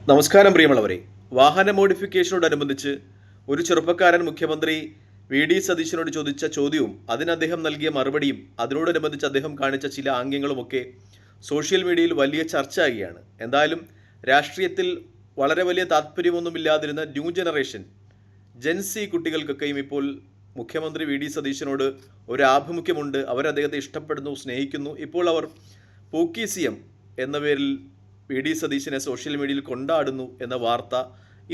നമസ്കാരം പ്രിയമുള്ളവരെ. വാഹന മോഡിഫിക്കേഷനോടനുബന്ധിച്ച് ഒരു ചെറുപ്പക്കാരൻ മുഖ്യമന്ത്രി വി.ഡി. സതീശനോട് ചോദിച്ച ചോദ്യവും അതിന് അദ്ദേഹം നൽകിയ മറുപടിയും അതിനോടനുബന്ധിച്ച് അദ്ദേഹം കാണിച്ച ചില ആംഗ്യങ്ങളുമൊക്കെ സോഷ്യൽ മീഡിയയിൽ വലിയ ചർച്ചയാകുകയാണ്. എന്തായാലും രാഷ്ട്രീയത്തിൽ വളരെ വലിയ താല്പര്യമൊന്നുമില്ലാതിരുന്ന ന്യൂ ജനറേഷൻ ജെൻസി കുട്ടികൾക്കൊക്കെയും ഇപ്പോൾ മുഖ്യമന്ത്രി വി.ഡി. സതീശനോട് ഒരു ആഭിമുഖ്യമുണ്ട്. അവർ അദ്ദേഹത്തെ ഇഷ്ടപ്പെടുന്നു, സ്നേഹിക്കുന്നു. ഇപ്പോൾ അവർ പൂക്കി സി.എം എന്ന പേരിൽ വി.ഡി. സതീശനെ സോഷ്യൽ മീഡിയയിൽ കൊണ്ടാടുന്നു എന്ന വാർത്ത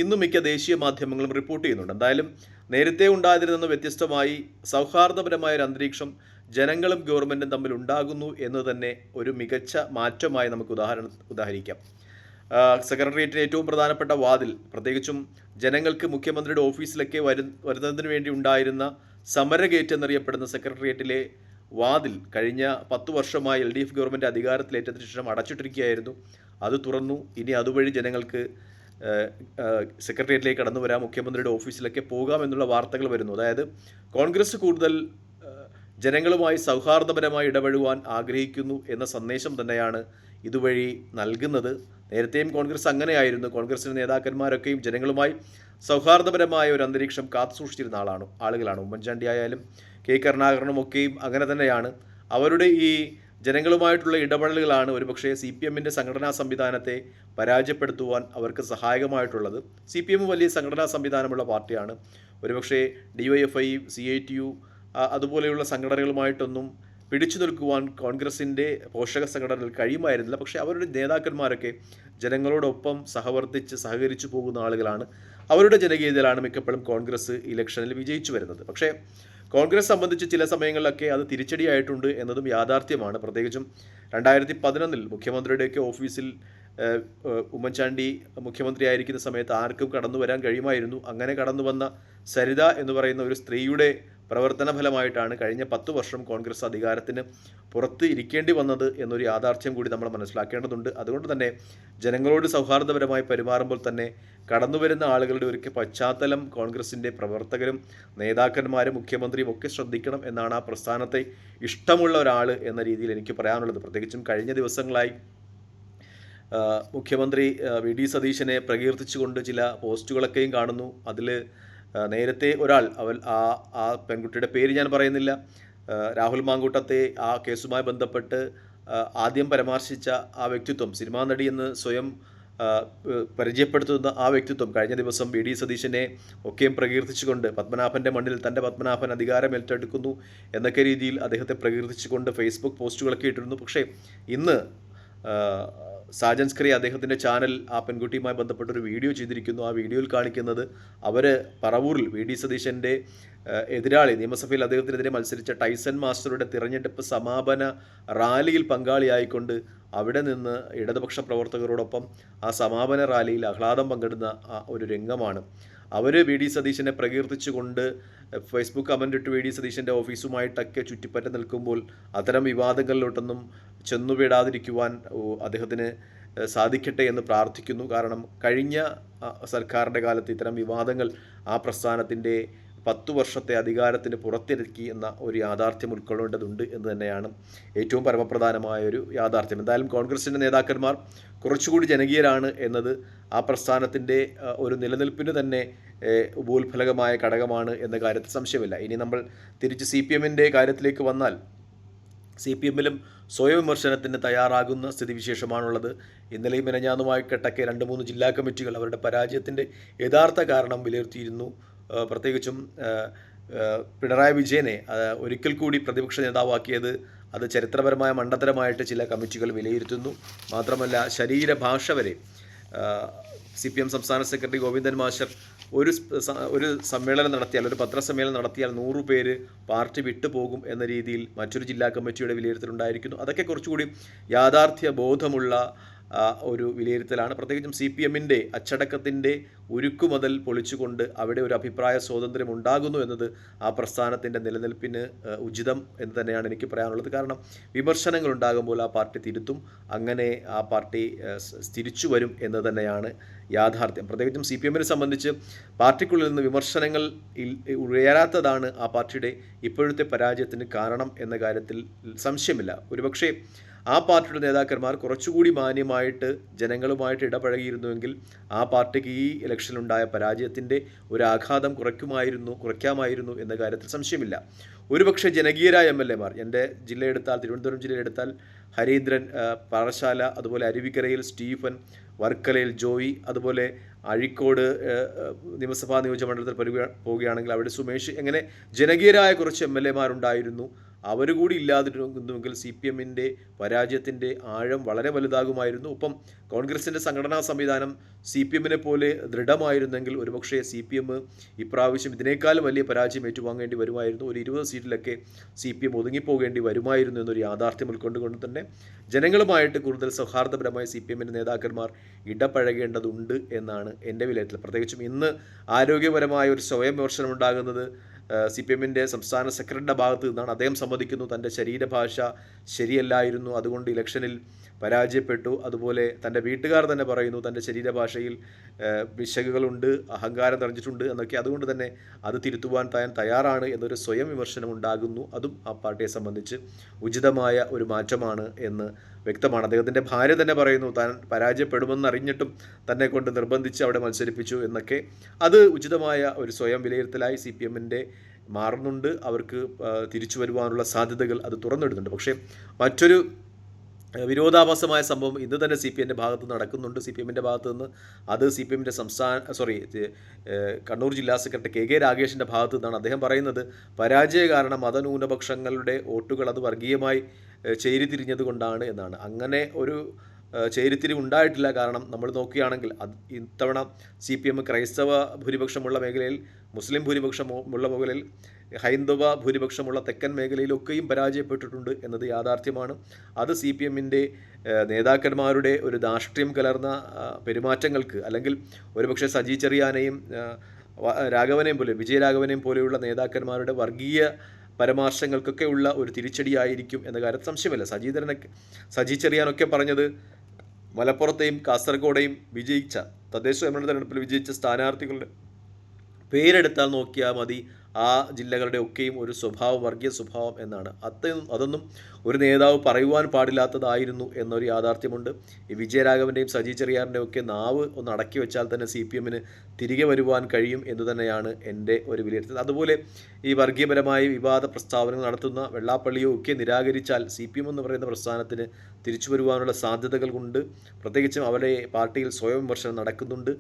ഇന്നും മിക്ക ദേശീയ മാധ്യമങ്ങളും റിപ്പോർട്ട് ചെയ്യുന്നുണ്ട്. എന്തായാലും നേരത്തെ ഉണ്ടായതിൽ നിന്ന് വ്യത്യസ്തമായി സൗഹാർദ്ദപരമായ ഒരു അന്തരീക്ഷം ജനങ്ങളും ഗവൺമെൻറ്റും തമ്മിൽ ഉണ്ടാകുന്നു എന്ന് തന്നെ ഒരു മികച്ച മാറ്റമായി നമുക്ക് ഉദാഹരിക്കാം. സെക്രട്ടേറിയറ്റിലെ ഏറ്റവും പ്രധാനപ്പെട്ട വാതിൽ, പ്രത്യേകിച്ചും ജനങ്ങൾക്ക് മുഖ്യമന്ത്രിയുടെ ഓഫീസിലൊക്കെ വരുന്നതിന് വേണ്ടി ഉണ്ടായിരുന്ന സമരഗേറ്റ് എന്നറിയപ്പെടുന്ന സെക്രട്ടേറിയറ്റിലെ വാതിൽ കഴിഞ്ഞ 10 വർഷമായി LDF ഗവൺമെൻറ് അധികാരത്തിലേറ്റതിന് ശേഷം അടച്ചിട്ടിരിക്കുകയായിരുന്നു. അത് തുറന്നു. ഇനി അതുവഴി ജനങ്ങൾക്ക് സെക്രട്ടേറിയറ്റിലേക്ക് കടന്നു വരാം, മുഖ്യമന്ത്രിയുടെ ഓഫീസിലൊക്കെ പോകാം എന്നുള്ള വാർത്തകൾ വരുന്നു. അതായത് കോൺഗ്രസ് കൂടുതൽ ജനങ്ങളുമായി സൗഹാർദ്ദപരമായി ഇടപഴകുവാൻ ആഗ്രഹിക്കുന്നു എന്ന സന്ദേശം തന്നെയാണ് ഇതുവഴി നൽകുന്നത്. നേരത്തെയും കോൺഗ്രസ് അങ്ങനെയായിരുന്നു. കോൺഗ്രസിൻ്റെ നേതാക്കന്മാരൊക്കെയും ജനങ്ങളുമായി സൗഹാർദ്ദപരമായ ഒരു അന്തരീക്ഷം കാത്തുസൂക്ഷിച്ചിരുന്ന ആളുകളാണ്. ഉമ്മൻചാണ്ടി ആയാലും കെ കരുണാകരനുമൊക്കെയും അങ്ങനെ തന്നെയാണ്. അവരുടെ ഈ ജനങ്ങളുമായിട്ടുള്ള ഇടപെടലുകളാണ് ഒരുപക്ഷെ CPM-ൻ്റെ സംഘടനാ സംവിധാനത്തെ പരാജയപ്പെടുത്തുവാൻ അവർക്ക് സഹായകമായിട്ടുള്ളത്. CPM വലിയ സംഘടനാ സംവിധാനമുള്ള പാർട്ടിയാണ്. ഒരുപക്ഷെ DYFI, CITU അതുപോലെയുള്ള സംഘടനകളുമായിട്ടൊന്നും പിടിച്ചു നിൽക്കുവാൻ കോൺഗ്രസിൻ്റെ പോഷക സംഘടനകൾ കഴിയുമായിരുന്നില്ല. പക്ഷേ അവരുടെ നേതാക്കന്മാരൊക്കെ ജനങ്ങളോടൊപ്പം സഹകരിച്ചു പോകുന്ന ആളുകളാണ്. അവരുടെ ജനകീയതയിലാണ് മിക്കപ്പോഴും കോൺഗ്രസ് ഇലക്ഷനിൽ വിജയിച്ചു വരുന്നത്. പക്ഷേ കോൺഗ്രസ് സംബന്ധിച്ച് ചില സമയങ്ങളിലൊക്കെ അത് തിരിച്ചടിയായിട്ടുണ്ട് എന്നതും യാഥാർത്ഥ്യമാണ്. പ്രത്യേകിച്ചും 2011 മുഖ്യമന്ത്രിയുടെയൊക്കെ ഓഫീസിൽ ഉമ്മൻചാണ്ടി മുഖ്യമന്ത്രിയായിരിക്കുന്ന സമയത്ത് ആർക്കും കടന്നു വരാൻ കഴിയുമായിരുന്നു. അങ്ങനെ കടന്നു വന്ന സരിത എന്ന് പറയുന്ന ഒരു സ്ത്രീയുടെ പ്രവർത്തന ഫലമായിട്ടാണ് കഴിഞ്ഞ 10 വർഷം കോൺഗ്രസ് അധികാരത്തിന് പുറത്ത് ഇരിക്കേണ്ടി വന്നത് എന്നൊരു യാഥാർത്ഥ്യം കൂടി നമ്മൾ മനസ്സിലാക്കേണ്ടതുണ്ട്. അതുകൊണ്ട് തന്നെ ജനങ്ങളോട് സൗഹാർദ്ദപരമായി പെരുമാറുമ്പോൾ തന്നെ കടന്നുവരുന്ന ആളുകളുടെ ഒരു പശ്ചാത്തലം കോൺഗ്രസിൻ്റെ പ്രവർത്തകരും നേതാക്കന്മാരും മുഖ്യമന്ത്രിയും ഒക്കെ ശ്രദ്ധിക്കണം എന്നാണ് ആ പ്രസ്ഥാനത്തെ ഇഷ്ടമുള്ള ഒരാൾ എന്ന രീതിയിൽ എനിക്ക് പറയാനുള്ളത്. പ്രത്യേകിച്ചും കഴിഞ്ഞ ദിവസങ്ങളായി മുഖ്യമന്ത്രി വി.ഡി. സതീശനെ പ്രകീർത്തിച്ചുകൊണ്ട് ചില പോസ്റ്റുകളൊക്കെയും കാണുന്നു. അതിൽ നേരത്തെ ഒരാൾ ആ പെൺകുട്ടിയുടെ പേര് ഞാൻ പറയുന്നില്ല, രാഹുൽ മാങ്കൂട്ടത്തെ ആ കേസുമായി ബന്ധപ്പെട്ട് ആദ്യം പരാമർശിച്ച ആ വ്യക്തിത്വം, സിനിമാ നടി എന്ന് സ്വയം പരിചയപ്പെടുത്തുന്ന ആ വ്യക്തിത്വം കഴിഞ്ഞ ദിവസം വി.ഡി. സതീശനെ ഒക്കെയും പ്രകീർത്തിച്ചുകൊണ്ട് പത്മനാഭൻ്റെ മണ്ണിൽ തൻ്റെ പത്മനാഭൻ അധികാരം ഏറ്റെടുക്കുന്നു എന്നൊക്കെ രീതിയിൽ അദ്ദേഹത്തെ പ്രകീർത്തിച്ചുകൊണ്ട് ഫേസ്ബുക്ക് പോസ്റ്റുകളൊക്കെ ഇട്ടിരുന്നു. പക്ഷേ ഇന്ന് സാജൻസ്കറി അദ്ദേഹത്തിൻ്റെ ചാനൽ ആ പെൺകുട്ടിയുമായി ബന്ധപ്പെട്ടൊരു വീഡിയോ ചെയ്തിരിക്കുന്നു. ആ വീഡിയോയിൽ കാണിക്കുന്നത് അവർ പറവൂരിൽ വി.ഡി. സതീശൻ്റെ എതിരാളി, നിയമസഭയിൽ അദ്ദേഹത്തിനെതിരെ മത്സരിച്ച ടൈസൺ മാസ്റ്ററുടെ തിരഞ്ഞെടുപ്പ് സമാപന റാലിയിൽ പങ്കാളിയായിക്കൊണ്ട് അവിടെ നിന്ന് ഇടതുപക്ഷ പ്രവർത്തകരോടൊപ്പം ആ സമാപന റാലിയിൽ ആഹ്ലാദം പങ്കിടുന്ന ഒരു രംഗമാണ്. അവർ വി.ഡി. സതീശനെ പ്രകീർത്തിച്ചുകൊണ്ട് ഫേസ്ബുക്ക് കമൻ്റ് ഇട്ട് വി.ഡി. സതീശൻ്റെ ഓഫീസുമായിട്ടൊക്കെ ചുറ്റിപ്പറ്റ നിൽക്കുമ്പോൾ അത്തരം വിവാദങ്ങളിലോട്ടൊന്നും ചെന്നുപെടാതിരിക്കുവാൻ അദ്ദേഹത്തിന് സാധിക്കട്ടെ എന്ന് പ്രാർത്ഥിക്കുന്നു. കാരണം കഴിഞ്ഞ സർക്കാരിൻ്റെ കാലത്ത് ഇത്തരം വിവാദങ്ങൾ ആ പ്രസ്ഥാനത്തിൻ്റെ 10 വർഷത്തെ അധികാരത്തിന് പുറത്തിറക്കി എന്ന ഒരു യാഥാർത്ഥ്യം ഉൾക്കൊള്ളേണ്ടതുണ്ട് എന്ന് തന്നെയാണ് ഏറ്റവും പരമപ്രധാനമായ ഒരു യാഥാർത്ഥ്യം. എന്തായാലും കോൺഗ്രസിൻ്റെ നേതാക്കന്മാർ കുറച്ചുകൂടി ജനകീയരാണ് എന്നത് ആ പ്രസ്ഥാനത്തിൻ്റെ ഒരു നിലനിൽപ്പിന് തന്നെ ഉപോത്ഫലകമായ ഘടകമാണ് എന്ന കാര്യത്തിൽ സംശയമില്ല. ഇനി നമ്മൾ തിരിച്ച് CPM-ൻ്റെ കാര്യത്തിലേക്ക് വന്നാൽ CPM-ലും സ്വയം വിമർശനത്തിന് തയ്യാറാകുന്ന സ്ഥിതിവിശേഷമാണുള്ളത്. ഇന്നലെയും മിനിഞ്ഞാന്നുമായിട്ടൊക്കെ 2-3 ജില്ലാ കമ്മിറ്റികൾ അവരുടെ പരാജയത്തിൻ്റെ യഥാർത്ഥ കാരണം വിലയിരുത്തിയിരുന്നു. പ്രത്യേകിച്ചും പിണറായി വിജയനെ ഒരിക്കൽ കൂടി പ്രതിപക്ഷ നേതാവാക്കിയത് അത് ചരിത്രപരമായ മണ്ടത്തരമായിട്ട് ചില കമ്മിറ്റികൾ വിലയിരുത്തുന്നു. മാത്രമല്ല ശരീരഭാഷ വരെ CPM സംസ്ഥാന സെക്രട്ടറി ഗോവിന്ദൻ മാസ്റ്റർ ഒരു സമ്മേളനം നടത്തിയാൽ, ഒരു പത്രസമ്മേളനം നടത്തിയാൽ 100 പേര് പാർട്ടി വിട്ടുപോകും എന്ന രീതിയിൽ മറ്റൊരു ജില്ലാ കമ്മിറ്റിയുടെ വിലയിരുത്തലുണ്ടായിരിക്കുന്നു. അതൊക്കെ കുറച്ചുകൂടി യാഥാർത്ഥ്യ ബോധമുള്ള ഒരു വിലയിരുത്തലാണ്. പ്രത്യേകിച്ചും CPM-ൻ്റെ അച്ചടക്കത്തിൻ്റെ ഉരുക്കുമുതൽ പൊളിച്ചുകൊണ്ട് അവിടെ ഒരു അഭിപ്രായ സ്വാതന്ത്ര്യം ഉണ്ടാകുന്നു എന്നത് ആ പ്രസ്ഥാനത്തിൻ്റെ നിലനിൽപ്പിന് ഉചിതം എന്ന് തന്നെയാണ് എനിക്ക് പറയാനുള്ളത്. കാരണം വിമർശനങ്ങൾ ഉണ്ടാകുമ്പോൾ ആ പാർട്ടി തിരുത്തും, അങ്ങനെ ആ പാർട്ടി തിരിച്ചു വരും എന്ന് തന്നെയാണ് യാഥാർത്ഥ്യം. പ്രത്യേകിച്ചും CPM-നെ സംബന്ധിച്ച് പാർട്ടിക്കുള്ളിൽ നിന്ന് വിമർശനങ്ങൾ ഉയരാത്തതാണ് ആ പാർട്ടിയുടെ ഇപ്പോഴത്തെ പരാജയത്തിന് കാരണം എന്ന കാര്യത്തിൽ സംശയമില്ല. ഒരുപക്ഷെ ആ പാർട്ടിയുടെ നേതാക്കന്മാർ കുറച്ചുകൂടി മാന്യമായിട്ട് ജനങ്ങളുമായിട്ട് ഇടപഴകിയിരുന്നുവെങ്കിൽ ആ പാർട്ടിക്ക് ഈ ഇലക്ഷനിലുണ്ടായ പരാജയത്തിൻ്റെ ഒരു ആഘാതം കുറയ്ക്കാമായിരുന്നു എന്ന കാര്യത്തിൽ സംശയമില്ല. ഒരുപക്ഷെ ജനകീയരായ MLA മാർ, എൻ്റെ ജില്ലയെടുത്താൽ, തിരുവനന്തപുരം ജില്ലയെടുത്താൽ ഹരീന്ദ്രൻ, പാറശാല, അതുപോലെ അരുവിക്കരയിൽ സ്റ്റീഫൻ, വർക്കലയിൽ ജോയി, അതുപോലെ അഴീക്കോട് നിയമസഭാ നിയോജകമണ്ഡലത്തിൽ പോവുകയാണെങ്കിൽ അവിടെ സുമേഷ്, എങ്ങനെ ജനകീയരായ കുറച്ച് MLA മാരുണ്ടായിരുന്നു. അവരുകൂടി ഇല്ലാതിരുന്നുവെങ്കിൽ CPM-ൻ്റെ പരാജയത്തിൻ്റെ ആഴം വളരെ വലുതാകുമായിരുന്നു. ഒപ്പം കോൺഗ്രസിൻ്റെ സംഘടനാ സംവിധാനം CPM-നെ പോലെ ദൃഢമായിരുന്നെങ്കിൽ ഒരുപക്ഷെ CPM ഇപ്രാവശ്യം ഇതിനേക്കാളും വലിയ പരാജയം ഏറ്റുവാങ്ങേണ്ടി വരുമായിരുന്നു. ഒരു 20 സീറ്റിലൊക്കെ CPM ഒതുങ്ങിപ്പോകേണ്ടി വരുമായിരുന്നു എന്നൊരു യാഥാർത്ഥ്യം ഉൾക്കൊണ്ടുകൊണ്ട് തന്നെ ജനങ്ങളുമായിട്ട് കൂടുതൽ സൗഹാർദ്ദപരമായി CPM-ൻ്റെ നേതാക്കന്മാർ ഇടപഴകേണ്ടതുണ്ട് എന്നാണ് എൻ്റെ വിലയിരുത്തൽ. പ്രത്യേകിച്ചും ഇന്ന് ആരോഗ്യപരമായ ഒരു സ്വയം വിമർശനം ഉണ്ടാകുന്നത് CPM-ൻ്റെ സംസ്ഥാന സെക്രട്ടറിയുടെ ഭാഗത്തു നിന്നാണ്. അദ്ദേഹം സമ്മതിക്കുന്നു തൻ്റെ ശരീരഭാഷ ശരിയല്ലായിരുന്നു, അതുകൊണ്ട് ഇലക്ഷനിൽ പരാജയപ്പെട്ടു. അതുപോലെ തൻ്റെ വീട്ടുകാർ തന്നെ പറയുന്നു തൻ്റെ ശരീരഭാഷയിൽ പിശകുകളുണ്ട്, അഹങ്കാരം നിറഞ്ഞിട്ടുണ്ട് എന്നൊക്കെ. അതുകൊണ്ട് തന്നെ അത് തിരുത്തുവാൻ താൻ തയ്യാറാണ് എന്നൊരു സ്വയം വിമർശനം ഉണ്ടാകുന്നു. അതും ആ പാർട്ടിയെ സംബന്ധിച്ച് ഉചിതമായ ഒരു മാറ്റമാണ് എന്ന് വ്യക്തമാണ്. അദ്ദേഹത്തിൻ്റെ ഭാര്യ തന്നെ പറയുന്നു താൻ പരാജയപ്പെടുമെന്നറിഞ്ഞിട്ടും തന്നെ കൊണ്ട് നിർബന്ധിച്ച് അവിടെ മത്സരിപ്പിച്ചു എന്നൊക്കെ. അത് ഉചിതമായ ഒരു സ്വയം വിലയിരുത്തലായി CPM-ൻ്റെ മാറുന്നുണ്ട്. അവർക്ക് തിരിച്ചു വരുവാനുള്ള സാധ്യതകൾ അത് തുറന്നിടുന്നുണ്ട്. പക്ഷേ മറ്റൊരു വിരോധാഭാസമായ സംഭവം ഇന്ന് തന്നെ CPM-ൻ്റെ ഭാഗത്ത് നടക്കുന്നുണ്ട്. CPM-ൻ്റെ ഭാഗത്ത് നിന്ന് അത് CPM-ൻ്റെ കണ്ണൂർ ജില്ലാ സെക്രട്ടറി KK രാഗേഷിൻ്റെ ഭാഗത്തു നിന്നാണ്. അദ്ദേഹം പറയുന്നത് പരാജയ കാരണം മതന്യൂനപക്ഷങ്ങളുടെ വോട്ടുകൾ അത് വർഗീയമായി ചേരിതിരിഞ്ഞത് കൊണ്ടാണ് എന്നാണ്. അങ്ങനെ ഒരു ചേരിതിരിവ് ഉണ്ടായിട്ടില്ല. കാരണം നമ്മൾ നോക്കുകയാണെങ്കിൽ ഇത്തവണ CPM ക്രൈസ്തവ ഭൂരിപക്ഷമുള്ള മേഖലയിൽ, മുസ്ലിം ഭൂരിപക്ഷമുള്ള മേഖലയിൽ, ഹൈന്ദവ ഭൂരിപക്ഷമുള്ള തെക്കൻ മേഖലയിലൊക്കെയും പരാജയപ്പെട്ടിട്ടുണ്ട് എന്നത് യാഥാർത്ഥ്യമാണ്. അത് CPM-ൻ്റെ നേതാക്കന്മാരുടെ ഒരു ധാർഷ്ട്യം കലർന്ന പെരുമാറ്റങ്ങൾക്ക്, അല്ലെങ്കിൽ ഒരുപക്ഷെ സജി ചെറിയാനെയും വിജയരാഘവനെയും പോലെയുള്ള നേതാക്കന്മാരുടെ വർഗീയ പരാമർശങ്ങൾക്കൊക്കെ ഉള്ള ഒരു തിരിച്ചടിയായിരിക്കും എന്ന കാര്യത്തിൽ സംശയമില്ല. സജി ചെറിയാനൊക്കെ പറഞ്ഞത് മലപ്പുറത്തെയും കാസർഗോഡെയും തദ്ദേശ സ്വയംഭരണ തെരഞ്ഞെടുപ്പിൽ വിജയിച്ച സ്ഥാനാർത്ഥികളുടെ പേരെടുത്താൽ നോക്കിയാൽ മതി, ആ ജില്ലകളുടെ ഒക്കെയും ഒരു സ്വഭാവം, വർഗീയ സ്വഭാവം എന്നാണ്. അതൊന്നും ഒരു നേതാവ് പറയുവാൻ പാടില്ലാത്തതായിരുന്നു എന്നൊരു യാഥാർത്ഥ്യമുണ്ട്. ഈ വിജയരാഘവൻ്റെയും സജി ചെറിയാറിൻ്റെയും ഒക്കെ നാവ് ഒന്ന് അടക്കി വെച്ചാൽ തന്നെ CPM-ന് തിരികെ വരുവാൻ കഴിയും എന്ന് തന്നെയാണ് എൻ്റെ ഒരു വിലയിരുത്തൽ. അതുപോലെ ഈ വർഗീയപരമായ വിവാദ പ്രസ്താവനകൾ നടത്തുന്ന വെള്ളാപ്പള്ളിയോ ഒക്കെ നിരാകരിച്ചാൽ CPM എന്ന് പറയുന്ന പ്രസ്ഥാനത്തിന് തിരിച്ചു വരുവാനുള്ള സാധ്യതകൾ കൊണ്ട്, പ്രത്യേകിച്ചും അവരുടെ പാർട്ടിയിൽ സ്വയം വിമർശനം നടക്കുന്നുണ്ട്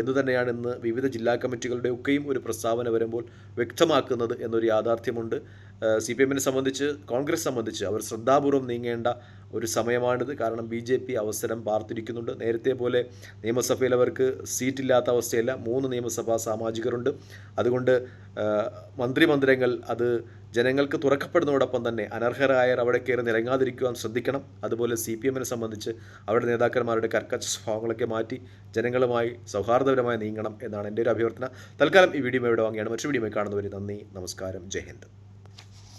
എന്ന് തന്നെയാണ് ഇന്ന് വിവിധ ജില്ലാ കമ്മിറ്റികളുടെ ഒക്കെയും ഒരു പ്രസ്താവന വരുമ്പോൾ വ്യക്തമാക്കുന്നത് എന്നൊരു യാഥാർത്ഥ്യമുണ്ട്. CPM-നെ സംബന്ധിച്ച്, കോൺഗ്രസ് സംബന്ധിച്ച് അവർ ശ്രദ്ധാപൂർവം നീങ്ങേണ്ട ഒരു സമയമാണിത്. കാരണം BJP അവസരം പാർത്തിരിക്കുന്നുണ്ട്. നേരത്തെ പോലെ നിയമസഭയിൽ അവർക്ക് സീറ്റില്ലാത്ത അവസ്ഥയല്ല. 3 നിയമസഭാ സാമാജികരുണ്ട്. അതുകൊണ്ട് മന്ത്രിമന്ദിരങ്ങൾ അത് ജനങ്ങൾക്ക് തുറക്കപ്പെടുന്നതോടൊപ്പം തന്നെ അനർഹരായർ അവിടെ കയറി നിരങ്ങാതിരിക്കുവാൻ ശ്രദ്ധിക്കണം. അതുപോലെ CPM-നെ സംബന്ധിച്ച് അവരുടെ നേതാക്കന്മാരുടെ കർക്കശ സ്വഭാവങ്ങളൊക്കെ മാറ്റി ജനങ്ങളുമായി സൗഹാർദ്ദപരമായി നീങ്ങണം എന്നാണ് എൻ്റെ ഒരു അഭ്യർത്ഥന. തൽക്കാലം ഈ വീഡിയോ ഇവിടെ വാങ്ങിയാണ്. മറ്റൊരു വീഡിയോ കാണുന്നവരെ നന്ദി, നമസ്കാരം, ജയ് ഹിന്ദ്.